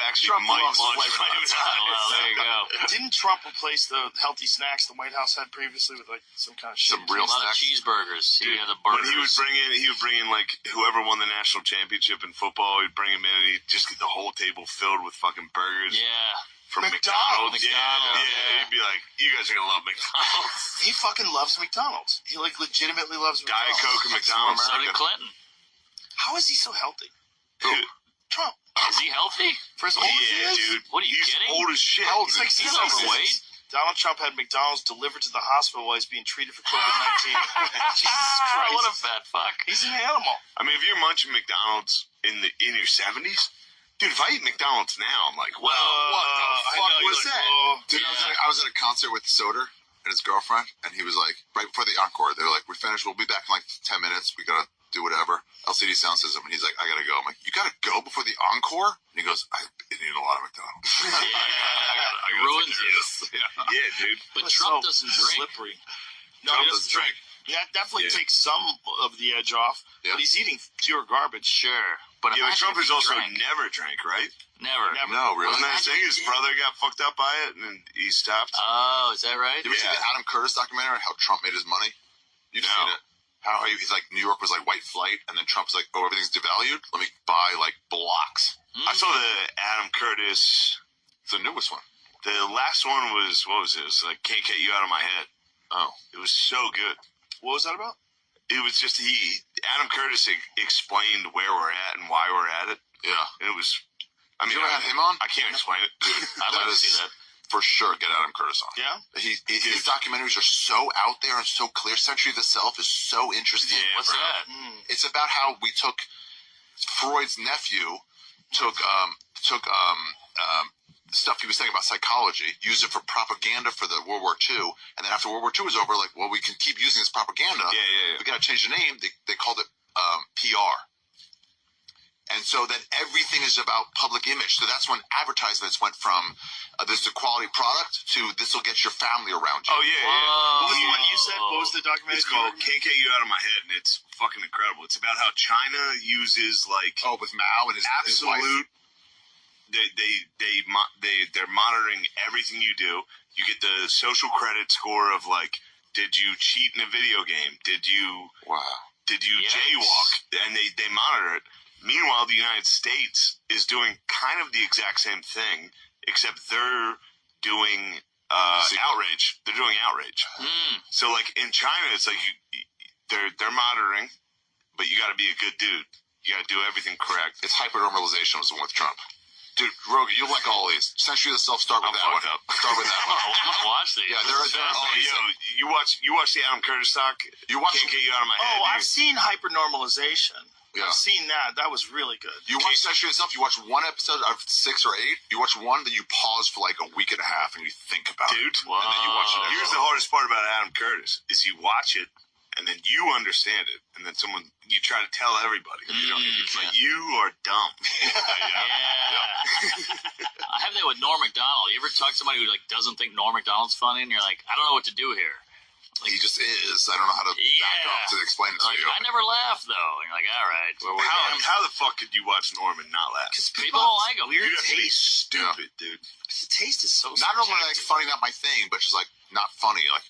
actually might launch my McDonald's. There you go. Didn't Trump replace the healthy snacks the White House had previously with like some kind of shit? Some real A lot of snacks. cheeseburgers. Dude, Yeah, the when burgers. he would bring in like whoever won the national championship in football. He'd bring him in, and he'd just get the whole table filled with fucking burgers. Yeah. From McDonald's. Yeah. He'd be like, "You guys are gonna love McDonald's." He fucking loves McDonald's. He like legitimately loves Diet McDonald's. Coke and McDonald's. So did Clinton. How is he so healthy? Who? Trump. Is he healthy? For as old as he Yeah, is? dude. What are you He's kidding? old as shit. How old is he? He's 76. overweight. Donald Trump had McDonald's delivered to the hospital while he's being treated for COVID-19. Jesus Christ. What a fat fuck. He's an animal. I mean, if you're munching McDonald's in your 70s, dude, if I eat McDonald's now, I'm like, well, what the fuck was that? Dude, I was at a concert with Soder and his girlfriend, and he was like, right before the encore, they were like, "We're finished. We'll be back in like 10 minutes. We gotta do whatever." LCD Sound System, and he's like, "I gotta go." I'm like, "You gotta go before the encore?" And he goes, "I've been eating a lot of McDonald's." It ruins you. Yeah, dude. But That's Trump so doesn't drink. Slippery. No, Trump he doesn't doesn't drink. Yeah, that definitely takes some of the edge off, Yeah. but he's eating pure garbage. Sure. But Yeah, but imagine Trump if has he also drank. never drank, right? Never. No, really? Wasn't that his thing? His brother got fucked up by it, and then he stopped. Oh, is that right? You ever see the Adam Curtis documentary on how Trump made his money? You've No. seen it. How he's like, New York was like white flight, and then Trump's like, "Oh, everything's devalued. Let me buy like blocks." I saw the Adam Curtis. It's the newest one. The last one was, what was it? It was like, "Can't Get You Out of My Head." Oh. It was so good. What was that about? It was just Adam Curtis explained where we're at and why we're at it. Yeah. And it was, I mean, You ever had him on? I can't explain it. I'd like to see that. For sure, get Adam Curtis on. Yeah? His documentaries are so out there and so clear. Century of the Self is so interesting. Yeah, What's bro. that? It's about how we took Freud's nephew, took stuff he was saying about psychology, used it for propaganda for the World War II, and then after World War II was over, like, well, we can keep using this propaganda. Yeah. We got to change the name. They called it PR. And so then everything is about public image. So that's when advertisements went from this is a quality product to this will get your family around you. Oh, yeah. What was the Yeah. one you said? What was the documentary? It's called "Can't Get You Out of My Head," and it's fucking incredible. It's about how China uses like Oh, with Mao and his wife. absolute. They're monitoring everything you do. You get the social credit score of like, did you cheat in a video game? Did you Wow. Yikes. jaywalk? And they monitor it. Meanwhile, the United States is doing kind of the exact same thing, except they're doing outrage. They're doing outrage. So like in China, it's like they're monitoring, but you got to be a good dude. You got to do everything correct. It's hypernormalization was the one with Trump. Dude, Rogan, you like all these. Century of the Self, start with I'm that one. fucked up. Start with that one. I'm gonna watch these. Yeah, they're Oh, yo, you watch the Adam Curtis doc? You watch Can't Get You Out of My Head. Oh, I've dude. seen hypernormalization. Yeah. I've seen that. That was really good. You watch Century of the Self, you watch one episode out of 6 or 8, you watch one, then you pause for like a week and a half and you think about Dude, it. And then you watch the next here's the hardest part about Adam Curtis is you watch it and then you understand it, and then you try to tell everybody. You know, it's like you are dumb. I have that with Norm Macdonald. You ever talk to somebody who like doesn't think Norm Macdonald's funny, and you're like, I don't know what to do here. He just is. I don't know how to back up to explain it to Like, you. I never laugh though. And you're like, all right. Well, How the fuck could you watch Norm and not laugh? people don't like him. You have to be stupid, dude. The taste is so Not only like funny, not my thing, but just like not funny. Like,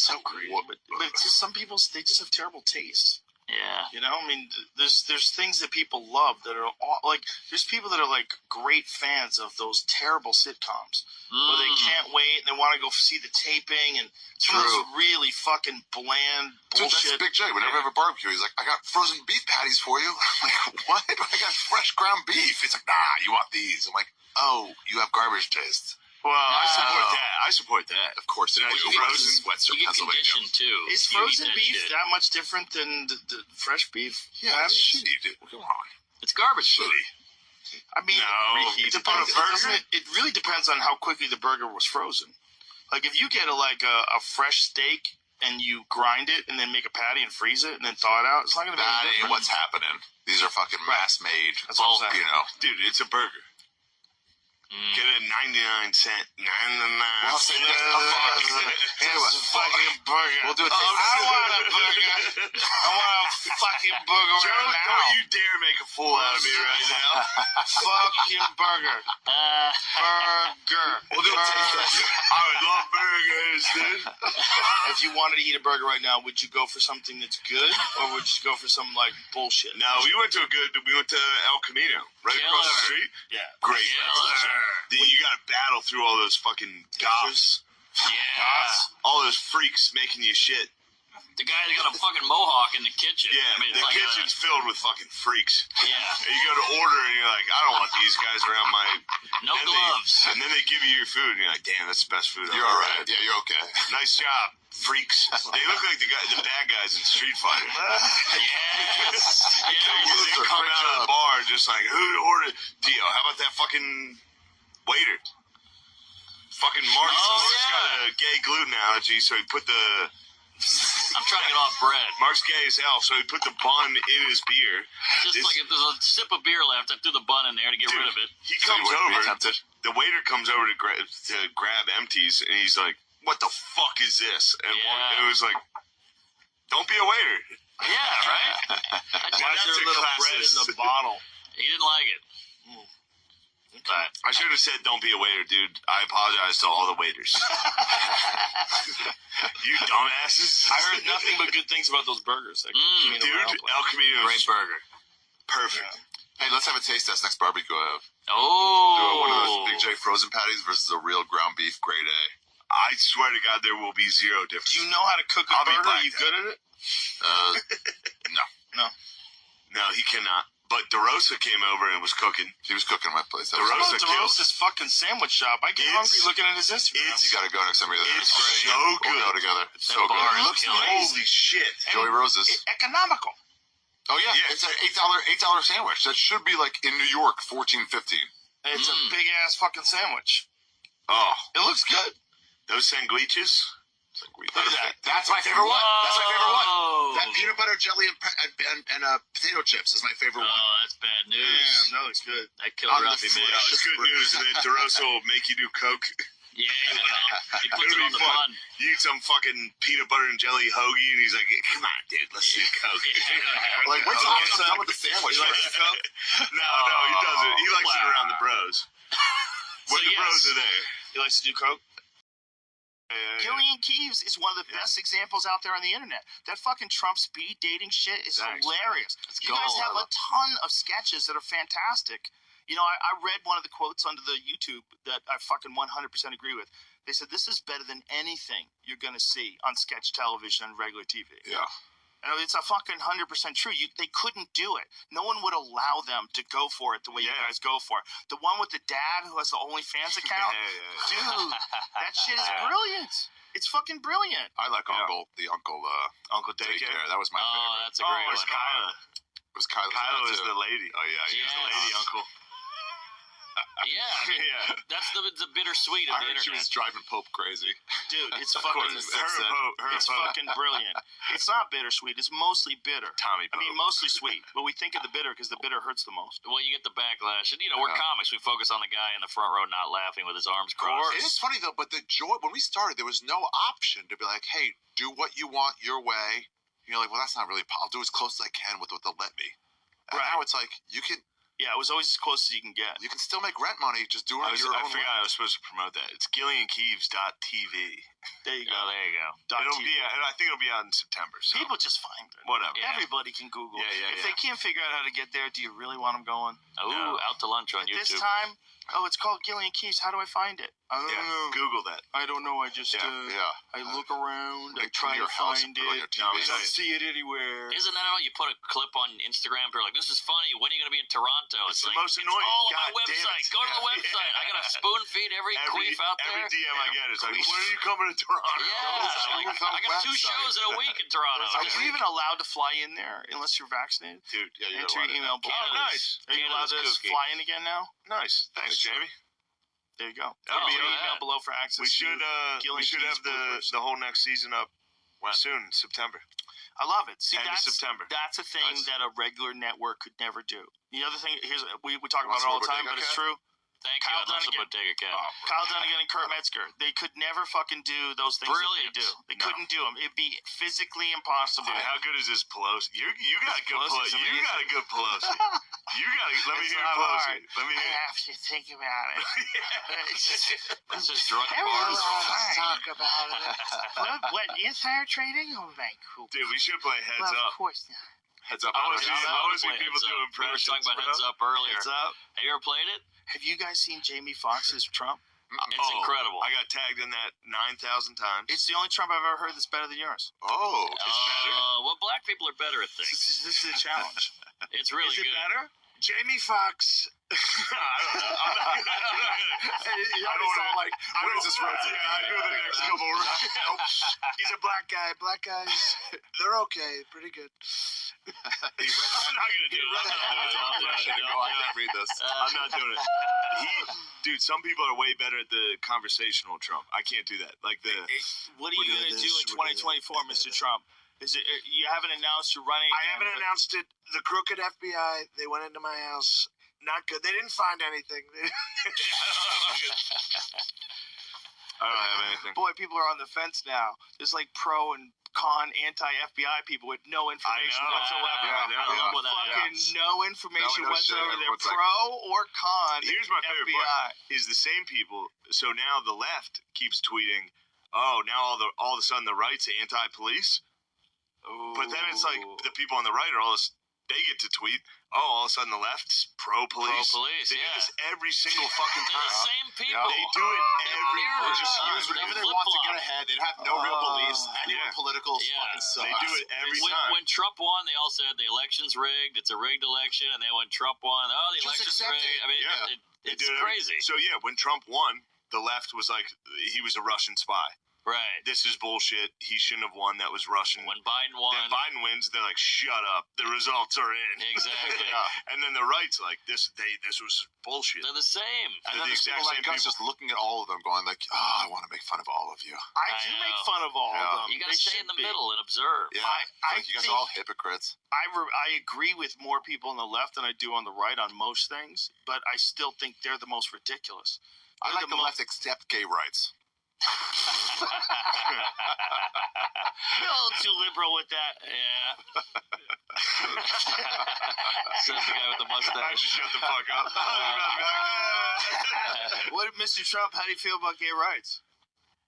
so great. But just some people, they just have terrible taste. Yeah. You know, I mean, there's things that people love that are all, like, there's people that are like great fans of those terrible sitcoms where they can't wait and they want to go see the taping and some of those really fucking bland dude, that's bullshit. Big J. Whenever I have a barbecue, he's like, I got frozen beef patties for you. I'm like, what? I got fresh ground beef. He's like, nah, you want these. I'm like, oh, you have garbage taste. Well, I support that. Of course. Yeah, He you loves frozen- his Western You get Pennsylvania. conditioned too. Is You eat frozen that beef shit. that much different than the fresh beef? Yeah, it's shitty, dude. Come on. It's garbage food. I mean, No, it on depends. a burger? It really depends on how quickly the burger was frozen. Like if you get a fresh steak and you grind it and then make a patty and freeze it and then thaw it out, it's not going to be That any ain't different. what's happening. These are fucking mass made. That's what I'm saying. You know. Dude, it's a burger. Get a 99-cent. Well, say anyway, Fucking burger. we'll do a I taste want a burger. I want a fucking burger Joe, right now. don't you dare make a fool out of me right now. Fucking burger. Burger. We'll do a taste test. I would love burgers, dude. If you wanted to eat a burger right now, would you go for something that's good, or would you go for some like bullshit? No, we went to El Camino, right across the street. Yeah. Great. Killer. Dude, you gotta battle through all those fucking goths. Yeah. All those freaks making you shit. The guy that got a fucking mohawk in the kitchen. Yeah, I mean, the like kitchen's filled with fucking freaks. yeah. And you go to order and you're like, I don't want these guys around my... No and gloves. And then they give you your food and you're like, damn, that's the best food I've You're ever all right. had. Yeah, you're okay. Nice job, freaks. They look like the bad guys in Street Fighter. Yes. They come out of the bar just like, who ordered? Dio, how about that fucking waiter? Fucking Mark's got a gay gluten allergy, so he put the... I'm trying to get off bread. Mark's gay as hell, so he put the bun in his beer. Just like if there's a sip of beer left, I threw the bun in there to get rid of it. He So comes you wouldn't be over. tempted? The waiter comes over to grab empties, and he's like, "What the fuck is this?" And Yeah. it was like, "Don't be a waiter." Yeah, right? Why That's is there a a little bread in classist. the bottle? He didn't like it. But I should have said, "Don't be a waiter, dude." I apologize to all the waiters. You dumbasses. I heard nothing but good things about those burgers. Like, Dude, El Camino great is burger. perfect. Hey, let's have a taste test next barbecue. Do Oh. one of those Big J frozen patties versus a real ground beef grade A. I swear to God, there will be zero difference. Do you know how to cook a I'll be burger? Are black you good at it? No. No, he cannot. But DeRosa came over and was cooking. He was cooking my place. That The was roast- I'm Rosa about to kills. roast this fucking sandwich shop. I get hungry looking at his Instagram. You gotta go next time we're there. It's so We'll good. go together. It's so bar good. is Looks killing. holy shit. Joey Rose's. Economical. Oh yeah, Yeah. it's an $8 sandwich. That should be like in New York, $14.15. It's a big ass fucking sandwich. Oh, It looks good. those sanguiches. Look at that. That's my favorite one. That's my favorite one. Whoa. That peanut butter jelly and potato chips is my favorite one. Oh, that's bad news. Damn, that looks good. That killed On the Rafi fish. Bush. It's good news, and then DeRosa will make you do Coke. Yeah, he puts It'll it be on the fun. bun. You eat some fucking peanut butter and jelly hoagie, and he's like, "Come on, dude, let's do Coke." Like, wait till I'm done with the sandwich. He likes the Coke? No, he doesn't. He likes it around the bros. When the bros are there. He likes to do coke. Gillian Keeves is one of the best examples out there on the internet. That fucking Trump speed dating shit is Thanks. hilarious. You guys gold. have a ton of sketches that are fantastic. You know, I read one of the quotes under the YouTube that I fucking 100% agree with. They said, this is better than anything you're going to see on sketch television and regular TV. Yeah. And it's a fucking 100% true. They couldn't do it. No one would allow them to go for it the way you guys go for it. The one with the dad who has the OnlyFans account, dude, that shit is brilliant. It's fucking brilliant. I like Uncle Uncle Daycare. Daycare. That was my Oh, favorite. that's a great Where's one. Kyla? It was Kyla. Kyla is the lady. Oh yeah, She's the Yes. lady uncle. Yeah, I mean, Yeah. that's the bittersweet of I the heard she internet. was driving Pope crazy. Dude, it's Of fucking, course, her it's fucking brilliant. It's not bittersweet. It's mostly bitter. Tommy I mean, Pope. mostly sweet. But we think of the bitter because the bitter hurts the most. Well, you get the backlash, and we're Yeah. comics. We focus on the guy in the front row not laughing with his arms crossed. It is funny though, but the joy when we started, there was no option to be like, "Hey, do what you want your way." You're like, "Well, that's not really. I'll do as close as I can with what they'll let me." And Right. now it's like you can Yeah, it was always as close as you can get. still make rent money, just do it on your I own. forgot I was supposed to promote that. It's GillianKeeves.tv. There you Oh, go. there you go. It'll TV. be. I think it'll be out in September. So People just find it. whatever. Yeah. Everybody can Google. Yeah, If they can't figure out how to get there, do you really want them going? Ooh, No. out to lunch on At this YouTube. time, it's called Gillian Keeves. How do I find it? I don't Yeah, know. Google that. I don't know. I just Yeah. I look around. I Like, try from to your house find and put it on your it. TV. I No, don't it's- see it anywhere. Isn't that how you put a clip on Instagram? They're like, "This is funny. When are you going to be in Toronto?" It's the like, most annoying. It's all on God my damn website. it. Go to the Yeah. website. I got to spoon feed every queef out there. Every DM I get is like, "When are you coming to Toronto?" Yeah, like, I got 2 shows in a week in Toronto. Are you even allowed to fly in there unless you're vaccinated? Dude, Yeah, you Enter your email below. Oh, nice. Are you allowed to Canada's kooky. fly in again now? Nice. Thanks, Jamie. There you go. Oh, Enter your look at email that. below for access. We should to Gillian have Keeves bloopers. the whole next season up soon, September. I love it. See, End of that's September. That's a thing Nice. that a regular network could never do. The other thing, we talk about What's it all the Robert time, but Dega it's cat? true. Thank you. Kyle I'd love some Dunnigan. Bottega Cat. Kyle Dunnigan and Kurt Metzger. They could never fucking do those things Brilliant. that they do. They No. couldn't do them. It'd be physically impossible. Dude, how good is this Pelosi? You got a good Pelosi's Pelosi. You got a good Pelosi. You got to let me It's hear not Pelosi. hard. Let me I hear. have to think about it. This is drunk Everyone's bars. fine. Talk about it. What insider trading? Oh my cool. Dude, we should play Heads Well, Up. of course not. Heads up. I on was this. I always see Play people Heads do Up. impressions. We were talking about bro. Heads Up earlier. What's up? Have you ever played it? Have you guys seen Jamie Foxx's Trump? It's incredible. I got tagged in that 9,000 times. It's the only Trump I've ever heard that's better than yours. Oh, Well, black people are better at This things. is the challenge. It's really Is it good. better? Jamie Foxx. I don't know. I'm not gonna- I don't saw wanna- like, what is this road? Yeah, I know the next couple words. Nope. He's a black guy. Black guys, they're okay. Pretty good. I'm not gonna do it. I can't read this. I'm not doing it. Dude, some people are way better at the conversational Trump. I can't do that. Like the. What are We're you doing going to do this, in we're doing 2024, Mr. Trump? Is it you haven't announced you're running? I again, haven't but- announced it. The crooked FBI, they went into my house. Not good. They didn't find anything. I don't have anything. Boy, people are on the fence now. There's like pro and con anti-FBI people with no information know. whatsoever. Yeah, I know. I love when that Fucking happens. no information No shit. whatsoever. They're Everyone's like- pro or con. Here's my favorite FBI. part: is the same people. So now the left keeps tweeting, "Oh, now all of a sudden the right's anti-police." But then it's like the people on the right are they get to tweet, "Oh, all of a sudden the left's pro-police." Pro-police, They yeah. do this every single fucking They're the time. same people. They do it every mirrors. fucking Just time. use whatever They they want to flip-flop. get ahead. They have no real beliefs. Anyone yeah. political Yeah. fucking sucks. They do it every when, time. when Trump won, they all said the election's rigged. It's a rigged election. And then when Trump won, oh, the Just election's accept rigged. it. I mean, Yeah. They it's do it crazy. So yeah, when Trump won, the left was like, he was a Russian spy. Right. This is bullshit. He shouldn't have won. That was Russian. When Biden won. Then Biden wins. They're like, shut up. The results are in. Exactly. And then the right's like, this was bullshit. They're the same. And They're then the there's exact people same like us people. just looking at all of them going like, oh, I want to make fun of all of you. I do I make know. fun of all Yeah. of them. You got They to stay should in the be. middle and observe. Yeah. I Like, you guys think- are all hypocrites. I agree with more people on the left than I do on the right on most things, but I still think they're the most ridiculous. I They're like the left except gay rights. You're a little too liberal with that. Yeah. Says the guy with the I mustache. should shut the fuck up. What, Mr. Trump? How do you feel about gay rights?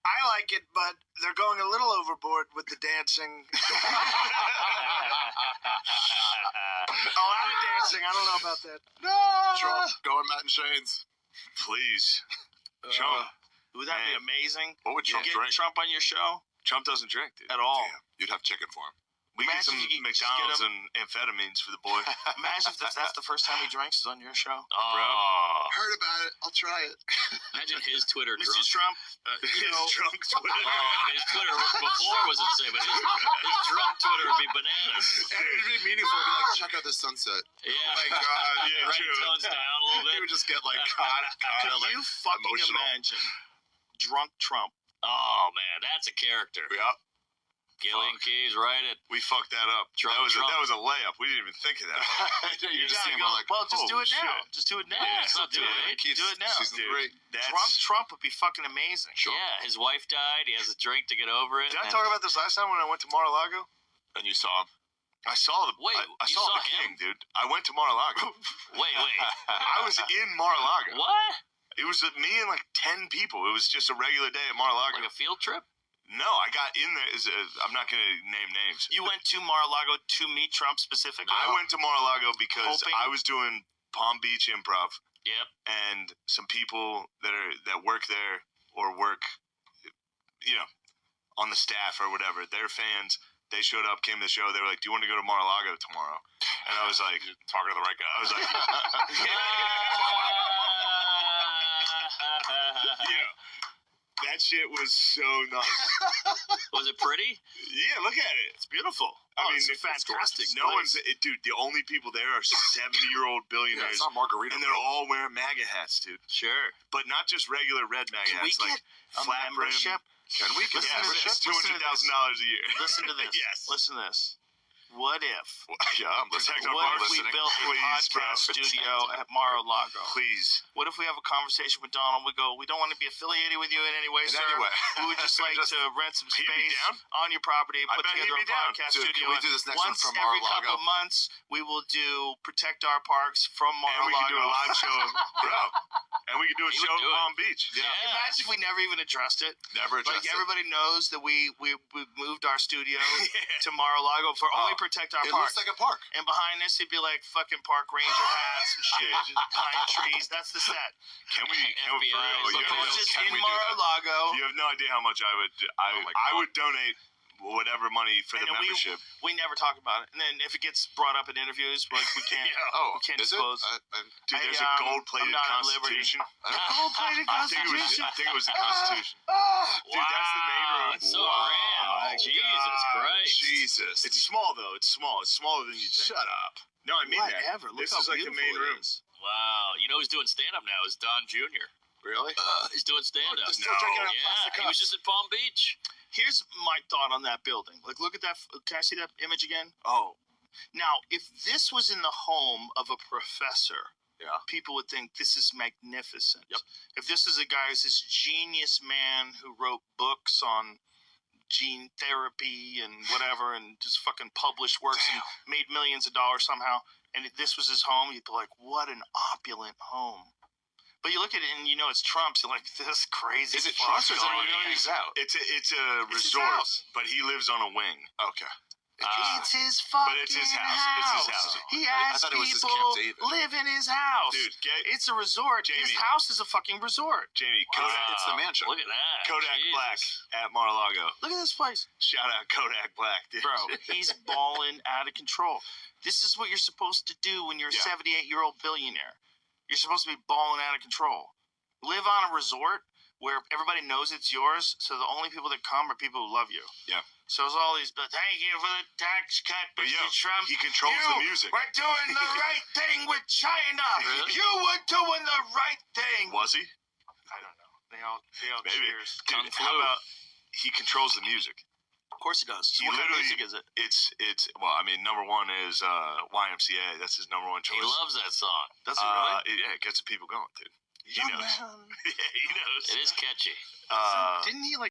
I like it, but they're going a little overboard with the dancing. A lot of dancing. I don't know about that. Trump, going Matt and Shane's. Please. Trump. Would that be Man. amazing? What would You Trump get drink? Trump on your show Trump doesn't drink, dude. at all? Damn, you'd have chicken for him. We get Imagine some if you could just McDonald's get and amphetamines for the boy. Imagine if that's the first time he drinks is on your show. Oh. Heard about it. I'll try it. Imagine his Twitter Mr. drunk. Trump, His you know, drunk Twitter. Oh, his Twitter before was insane, but his drunk Twitter would be bananas. And it would be meaningful. It'd be like, check out this sunset. Yeah. Oh my god. Yeah, Right true. tones down a little He bit. would just get like hot. can like, you fucking emotional. imagine drunk Trump? Oh man, that's a character. Yeah. Gillian Keys, write it. We fucked that up. Trump, that was a layup. We didn't even think of that. You just gotta see him go, like, well, just do holy it now. shit. Just do it now. Yeah, it's not do too it. late. Do it now. Season Dude, 3. Drunk Trump would be fucking amazing. Yeah, his wife died. He has a drink to get over it. Did I and- talk about this last time when I went to Mar-a-Lago? And you saw him. I saw the Wait, I you saw saw the him? king, dude. I went to Mar-a-Lago. Wait. I was in Mar-a-Lago. What? It was me and like 10 people. It was just a regular day at Mar-a-Lago. Like a field trip? No, I got in there. I'm not going to name names. You went to Mar-a-Lago to meet Trump specifically? I went to Mar-a-Lago because Hoping- I was doing Palm Beach Improv, Yep. and some people that work there or work, on the staff or whatever, they're fans. They showed up, came to the show. They were like, "Do you want to go to Mar-a-Lago tomorrow?" And I was like, Talking to the right guy. I was like, yeah. That shit was so nice. Was it pretty? Yeah, look at it. It's beautiful. I mean, it's a fantastic No place. one's, dude. The only people there are 70-year-old Yeah, billionaires, it's not Margarita. and they're all wearing MAGA hats, dude. Sure. But not just regular red MAGA Can we hats, like get a flat brim. membership? Can we get Listen to Yes, this. $200,000 a year. Listen to this. Yes. Listen to this. what if? Yeah, I'm listening. Protect our What bar if we listening. built a Please, bro. podcast studio at Mar-a-Lago? Please. What if we have a conversation with Donald? We go, we don't want to be affiliated with you in any way, In sir. any way. We would just like to rent some He'd be space down. on your property, I put bet he'd together a be down. podcast Dude, studio. can we do this next one Once from every Mar-a-Lago? couple months, we will do Protect Our Parks from And we can do a Mar-a-Lago. live show, bro. And we can do a He show would in do it. Palm Beach. Yeah. Imagine if we never even addressed it. Never Like adjusted. everybody knows that we moved our studio to Mar-a-Lago for only Protect Our It Parks. looks like a park. And behind us, it'd be like fucking park ranger hats and shit, and pine trees. That's the set. Can we? FBI For real, is you looking have It's no- just can in we do that? Mar-a-Lago. You have no idea how much I would. Oh my I God. would donate whatever money for And the then membership. we never talk about it. And then if it gets brought up in interviews, like we can't. Oh, we can't is it? disclose. Dude, there's I, a gold-plated I'm not at liberty. Constitution. I don't know. Gold-plated I think it was. Constitution. I think it was the Constitution. Dude, that's the main Wow, room. it's so Wow. grand. Jesus Christ. Jesus. It's small though. It's small. It's smaller than you think. Shut up. No, I mean that. Whatever. Look This how is like the beautiful main it room. is. Wow. You know who's doing stand-up now is Don Jr. Really? He's doing stand-up. They're still No. drinking out of Yeah, plastic he was cups. just at Palm Beach. Here's my thought on that building. Like, look at that. Can I see that image again? Oh, Now, if this was in the home of a professor, Yeah. people would think this is magnificent. Yep. If this is a guy who's this genius man who wrote books on gene therapy and whatever and just fucking published works and made millions of dollars somehow, and if this was his home, you'd be like, what an opulent home. But you look at it and you know it's Trump's. You're like, this crazy. Is it fuck Trump's or is it going really on. he's out? It's a It's his resort, house. but he lives on a wing. Okay. It's his fucking But it's his house. It's his house. He I has thought it was his people Camp David. live in his house. Dude, It's a resort. His Jamie. house is a fucking resort. Jamie, Wow. Kodak, It's the mansion. Look at that. Kodak Jesus. Black at Mar-a-Lago. Look at this place. Shout out Kodak Black, dude. Bro, he's balling out of control. This is what you're supposed to do when you're a Yeah. 78-year-old billionaire. You're supposed to be balling out of control. Live on a resort where everybody knows it's yours, so the only people that come are people who love you. Yeah. So it's all these, but thank you for the tax cut, But Mr. yo, Trump. he controls You the music. We're doing the right thing with China. Really? You were doing the right thing. Was he? I don't know. They all Maybe. cheers. Dude, Kung how Flu. about he controls the music? Of course he does. He What kind of literally- music is it? It's well, I mean, number one is YMCA. That's his number one choice. He loves that song. Does he really? Yeah, it gets the people going, dude. He Young knows. man. Yeah, he knows. It is catchy. Didn't he like